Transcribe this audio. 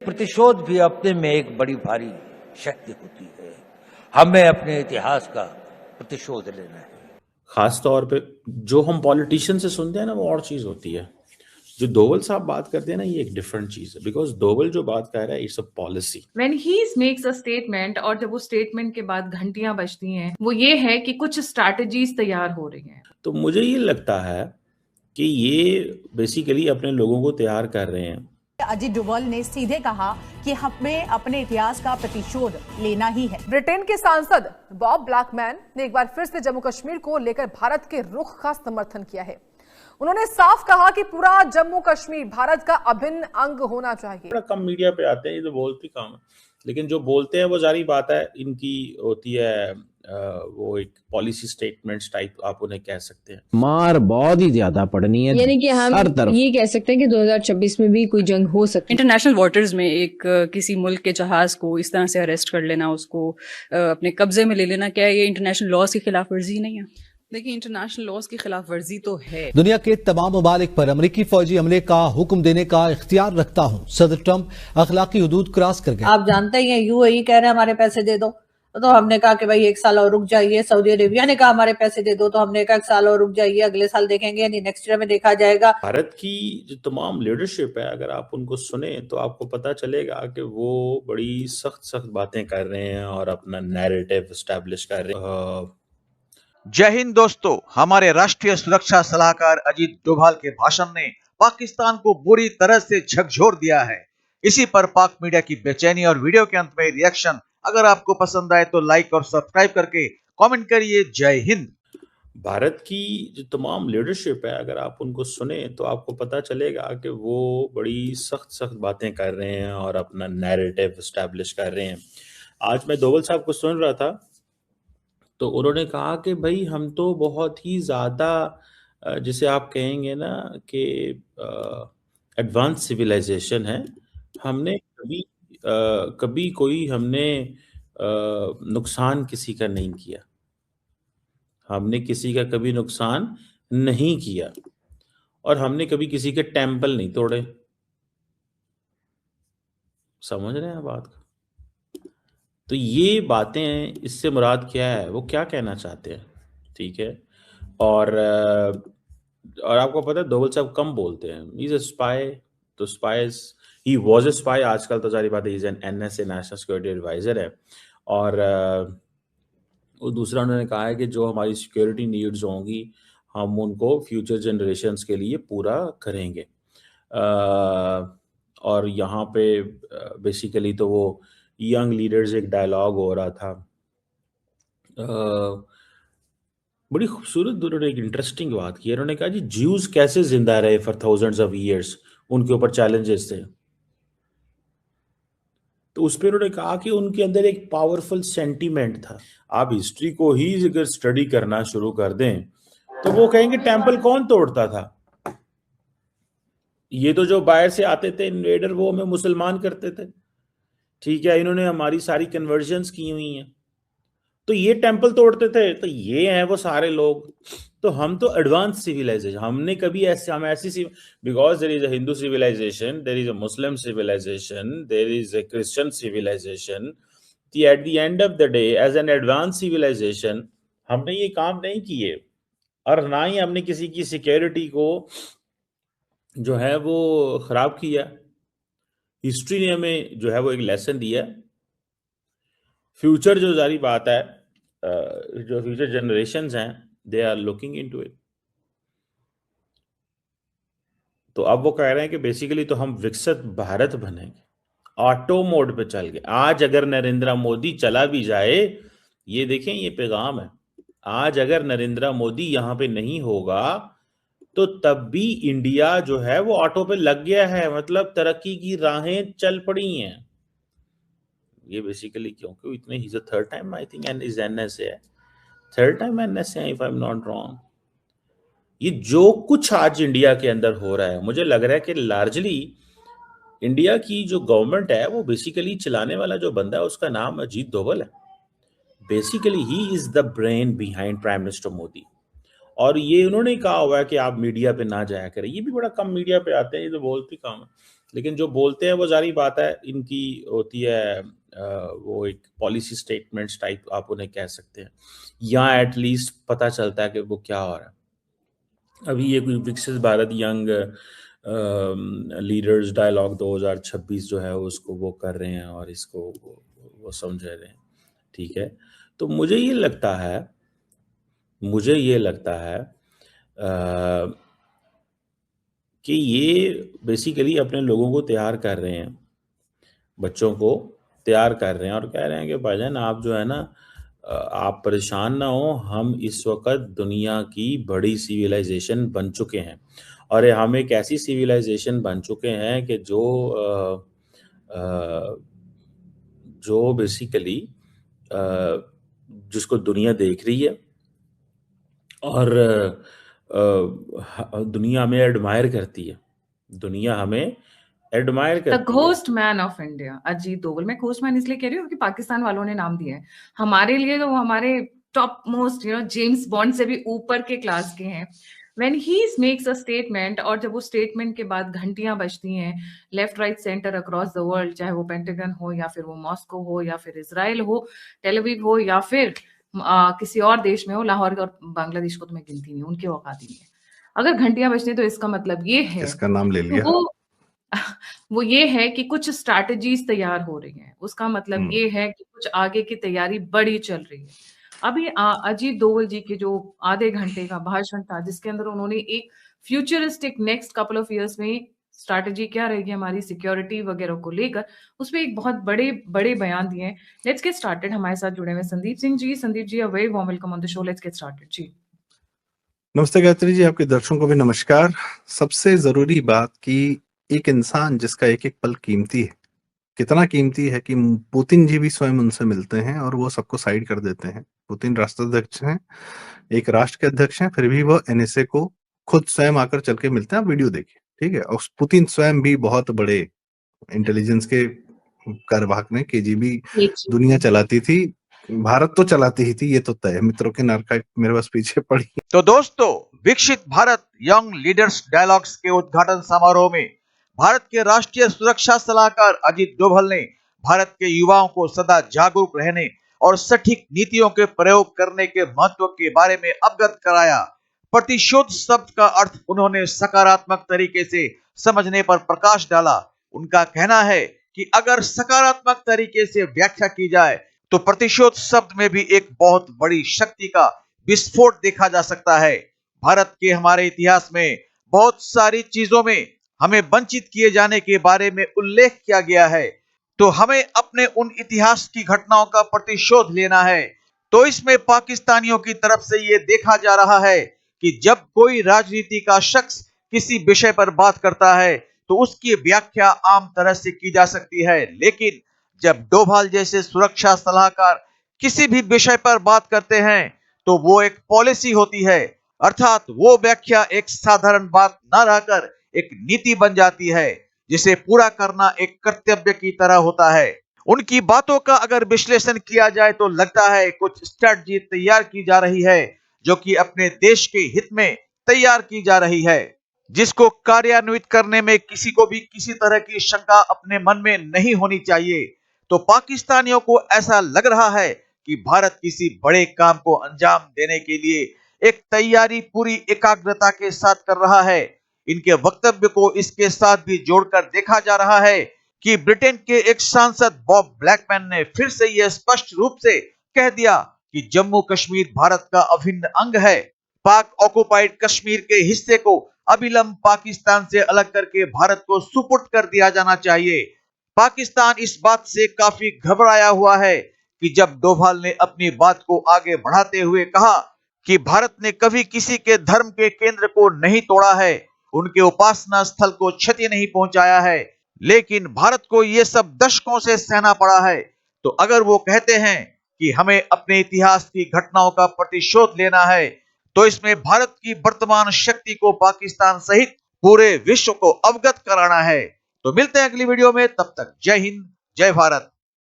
प्रतिशोध भी अपने में एक बड़ी भारी शक्ति होती है। हमें अपने इतिहास का प्रतिशोध लेना है। खास तौर पे जो हम पॉलिटिशियन से सुनते हैं ना, वो और चीज होती है। जो दोवल साहब बात करते हैं ना, ये एक डिफरेंट चीज है। बिकॉज दोवल जो बात कर रहा है, it's a policy. When he makes a statement और जब वो स्टेटमेंट के बाद घंटियां बजती हैं, वो ये है कि कुछ स्ट्रैटेजीज तैयार हो रही हैं। तो मुझे ये लगता है कि ये बेसिकली अपने लोगों को तैयार कर रहे हैं। अजीत डोभाल ने सीधे कहा कि हमें अपने इतिहास का प्रतिशोध लेना ही है। ब्रिटेन के सांसद बॉब ब्लैकमैन ने एक बार फिर से जम्मू कश्मीर को लेकर भारत के रुख का समर्थन किया है। उन्होंने साफ कहा कि पूरा जम्मू कश्मीर भारत का अभिन्न अंग होना चाहिए। बड़ा कम मीडिया पे आते हैं, ये तो बोलते काम है, लेकिन जो बोलते हैं वो जारी बात है, इनकी होती है वो एक पॉलिसी स्टेटमेंट्स टाइप, आप उन्हें कह सकते हैं। मार बहुत ही ज्यादा पड़नी है, यानी कि हम ये कह सकते हैं कि 2026 में भी कोई जंग हो सकती है। इंटरनेशनल वाटर्स में एक किसी मुल्क के जहाज को इस तरह से अरेस्ट कर लेना, उसको अपने कब्जे में ले लेना, क्या ये इंटरनेशनल लॉज की खिलाफ वर्जी नहीं है? देखिए, इंटरनेशनल लॉज की खिलाफ वर्जी तो है। दुनिया के तमाम ममालिक पर अमेरिकी फौजी हमले का हुक्म देने का इख्तियार रखता हूँ। सदर ट्रंप अखलाकी हुदूद क्रॉस कर गए। आप जानते हैं यूएई कह रहे हैं हमारे पैसे दे दो, तो हमने कहा कि भाई 1 साल और रुक जाइए। सऊदी अरेबिया ने कहा हमारे पैसे दे दो, तो हमने कहा 1 साल और रुक जाइए, अगले साल देखेंगे, यानी नेक्स्ट ईयर में देखा जाएगा। भारत की जो तमाम लीडरशिप है, अगर आप उनको सुने तो आपको पता चलेगा कि वो बड़ी सख्त बातें कर रहे हैं और अपना नैरेटिव एस्टैब्लिश कर रहे हैं। जय हिंद दोस्तों, हमारे राष्ट्रीय सुरक्षा सलाहकार अजीत डोभाल के भाषण ने पाकिस्तान को बुरी तरह से झकझोर दिया है। इसी पर पाक मीडिया की बेचैनी और वीडियो के अंत में रिएक्शन। अगर आपको पसंद आए तो लाइक और सब्सक्राइब करके कमेंट करिए। जय हिंद। भारत की जो तमाम लीडरशिप है, अगर आप उनको सुने तो आपको पता चलेगा कि वो बड़ी सख्त बातें कर रहे हैं और अपना नैरेटिव एस्टैब्लिश कर रहे हैं। आज मैं दोवल साहब को सुन रहा था, तो उन्होंने कहा कि भाई हम तो बहुत ही ज़्यादा जिसे आप कहेंगे ना कि एडवांस सिविलाइजेशन है। हमने कभी कोई हमने नुकसान किसी का नहीं किया, हमने किसी का कभी नुकसान नहीं किया, और हमने कभी किसी के टेम्पल नहीं तोड़े। समझ रहे हैं बात का? तो ये बातें, इससे मुराद क्या है, वो क्या कहना चाहते हैं, ठीक है। और आपको पता है दोवल साहब कम बोलते हैं। ही इज अ स्पाई, तो spies, he was a spy, आजकल तो सारी बात है, he is an NSA national security adviser है। और वो दूसरा उन्होंने कहा है कि जो हमारी सिक्योरिटी नीड्स होंगी हम उनको फ्यूचर जनरेशन्स के लिए पूरा करेंगे। और यहाँ पे बेसिकली तो वो यंग लीडर्स एक डायलॉग हो रहा था, बड़ी खूबसूरत, उन्होंने एक इंटरेस्टिंग बात की। उन्होंने कहा जी ज्यूज कैसे जिंदा रहे फॉर थाउजेंड्स ऑफ ईयर्स, उनके ऊपर चैलेंजेस थे। तो उस पर उन्होंने कहा कि उनके अंदर एक पावरफुल सेंटीमेंट था। आप हिस्ट्री को ही अगर स्टडी करना शुरू कर दें तो वो कहेंगे टेम्पल कौन तोड़ता था? ये तो जो बाहर से आते थे इन्वेडर, वो हमें मुसलमान करते थे, ठीक है। इन्होंने हमारी सारी कन्वर्जन्स की हुई हैं, तो ये टेम्पल तोड़ते थे, तो ये हैं वो सारे लोग। तो हम तो एडवांस सिविलाइजेशन, हमने कभी ऐसे, हम ऐसी, because there is a Hindu civilisation, there is a Muslim civilisation, there is a Christian civilisation. At the end of the day as an advance civilisation हमने ये काम नहीं किए, और ना ही हमने किसी की सिक्योरिटी को जो है वो खराब किया। हिस्ट्री ने हमें जो है वो एक लेसन दिया। फ्यूचर जो जारी बात है, जो फ्यूचर जनरेशन्स हैं, they are looking into it. तो अब वो कह रहे हैं कि बेसिकली तो हम विकसित भारत बनेंगे, ऑटो मोड पे चल गए। आज अगर नरेंद्र मोदी चला भी जाए, ये देखें ये पैगाम है, आज अगर नरेंद्र मोदी यहाँ पे नहीं होगा तो तब भी इंडिया जो है वो ऑटो पे लग गया है, मतलब तरक्की की राहें चल पड़ी हैं। ये बेसिकली क्योंकि इतने, ही is a third time I think, and is NSA है, थर्ड टाइम NSA है if I am not wrong. ये जो कुछ आज इंडिया के अंदर हो रहा है, मुझे लग रहा है कि लार्जली इंडिया की जो गवर्नमेंट है वो बेसिकली चलाने वाला जो बंदा है उसका नाम अजीत डोभाल है। Basically he is the brain behind prime minister Modi. और ये उन्होंने कहा हुआ है कि आप मीडिया पे ना जाया करें। ये भी बड़ा कम मीडिया पे आते हैं, ये तो बोलते काम है, लेकिन जो बोलते हैं वो जारी बात है, इनकी होती है वो एक पॉलिसी स्टेटमेंट्स टाइप आप उन्हें कह सकते हैं, या एटलीस्ट पता चलता है कि वो क्या हो रहा है। अभी ये कोई विकसित भारत यंग लीडर्स डायलॉग 2026 जो है उसको वो कर रहे हैं और इसको वो समझ रहे हैं, ठीक है। तो मुझे ये लगता है कि ये बेसिकली अपने लोगों को तैयार कर रहे हैं, बच्चों को तैयार कर रहे हैं और कह रहे हैं कि भाईजान आप जो है ना आप परेशान ना हो, हम इस वक्त दुनिया की बड़ी सिविलाइजेशन बन चुके हैं और हम एक ऐसी सिविलाइजेशन बन चुके हैं कि जो बेसिकली जिसको दुनिया देख रही है और दुनिया हमें एडमायर करती है, दुनिया हमें एडमायर द करती है। Ghost man of India Ajit Doval. मैं घोस्ट मैन इसलिए कह रही हूँ कि पाकिस्तान वालों ने नाम दिया है, हमारे लिए तो वो हमारे टॉप मोस्ट जेम्स बॉन्ड से भी ऊपर के क्लास के हैं। When he makes a statement और जब वो स्टेटमेंट के बाद घंटियां बजती हैं left right centre across the world, चाहे वो पेंटागन हो या फिर वो मॉस्को हो या फिर इजराइल हो, टेल अवीव हो या फिर किसी और देश में हो, लाहौर और बांग्लादेश को तो मैं गिनती नहीं, उनकी औकात ही नहीं है। अगर घंटियां बजती तो इसका मतलब ये है, इसका नाम ले लिया, वो ये है कि कुछ स्ट्रैटेजीज तैयार हो रही हैं। उसका मतलब ये है कि कुछ आगे की तैयारी बड़ी चल रही है। अभी अजीत डोभाल जी के जो आधे घंटे का भाषण था जिसके अंदर उन्होंने एक futuristic next couple of years में स्ट्रैटेजी क्या रहेगी हमारी सिक्योरिटी वगैरह को लेकर, उसमें एक बहुत बड़े बड़े बयान दिए हैं। Let's get started. हमारे साथ जुड़े हुए Sandeep Singh ji. Sandeep ji, a very warm welcome on the show. Let's get started ji. नमस्ते गायत्री जी, आपके दर्शकों को भी नमस्कार। सबसे जरूरी बात कि एक इंसान जिसका एक एक पल कीमती है, कितना कीमती है कि पुतिन जी भी स्वयं उनसे मिलते हैं और वो सबको साइड कर देते हैं। पुतिन राष्ट्राध्यक्ष हैं, एक राष्ट्र के अध्यक्ष हैं, फिर भी वो एनएसए को खुद स्वयं आकर चल के मिलते हैं। आप वीडियो देखिए, ठीक है। और पुतिन स्वयं भी बहुत बड़े इंटेलिजेंस के कार्यवाहक ने, केजीबी दुनिया चलाती थी, भारत तो चलाती ही थी, ये तो तय है। मित्रों के आर्काइव मेरे पास पीछे पड़ी। तो दोस्तों, विकसित भारत यंग लीडर्स डायलॉग्स के उद्घाटन समारोह में भारत के राष्ट्रीय सुरक्षा सलाहकार अजीत डोभाल ने भारत के युवाओं को सदा जागरूक रहने और सटीक नीतियों के प्रयोग करने के महत्व के बारे में अवगत कराया। प्रतिशोध शब्द का अर्थ उन्होंने सकारात्मक तरीके से समझने पर प्रकाश डाला। उनका कहना है कि अगर सकारात्मक तरीके से व्याख्या की जाए तो प्रतिशोध शब्द में भी एक बहुत बड़ी शक्ति का विस्फोट देखा जा सकता है। भारत के हमारे इतिहास में बहुत सारी चीजों में हमें वंचित किए जाने के बारे में उल्लेख किया गया है, तो हमें अपने उन इतिहास की घटनाओं का प्रतिशोध लेना है। तो इसमें पाकिस्तानियों की तरफ से यह देखा जा रहा है कि जब कोई राजनीति का शख्स किसी विषय पर बात करता है तो उसकी व्याख्या आम तरह से की जा सकती है, लेकिन जब डोभाल जैसे सुरक्षा सलाहकार किसी भी विषय पर बात करते हैं तो वो एक पॉलिसी होती है, अर्थात वो व्याख्या एक साधारण बात न रहकर एक नीति बन जाती है जिसे पूरा करना एक कर्तव्य की तरह होता है। उनकी बातों का अगर विश्लेषण किया जाए तो लगता है कुछ स्ट्रैटेजी तैयार की जा रही है जो कि अपने देश के हित में तैयार की जा रही है, जिसको कार्यान्वित करने में किसी को भी किसी तरह की शंका अपने मन में नहीं होनी चाहिए। तो पाकिस्तानियों को ऐसा लग रहा है कि भारत किसी बड़े काम को अंजाम देने के लिए एक तैयारी पूरी एकाग्रता के साथ कर रहा है। इनके वक्तव्य को इसके साथ भी जोड़कर देखा जा रहा है कि ब्रिटेन के एक सांसद बॉब ब्लैकमैन ने फिर से यह स्पष्ट रूप से कह दिया कि जम्मू कश्मीर भारत का अभिन्न अंग है। पाक ऑक्युपाइड कश्मीर के हिस्से को अविलंब पाकिस्तान से अलग करके भारत को सुपुर्द कर दिया जाना चाहिए। पाकिस्तान इस बात से काफी घबराया हुआ है कि जब डोभाल ने अपनी बात को आगे बढ़ाते हुए कहा कि भारत ने कभी किसी के धर्म के केंद्र को नहीं तोड़ा है, उनके उपासना स्थल को क्षति नहीं पहुंचाया है, लेकिन भारत को यह सब दशकों से सहना पड़ा है। तो अगर वो कहते हैं कि हमें अपने इतिहास की घटनाओं का प्रतिशोध लेना है, तो इसमें भारत की वर्तमान शक्ति को पाकिस्तान सहित पूरे विश्व को अवगत कराना है। तो मिलते हैं अगली वीडियो में, तब तक जय हिंद, जय भारत।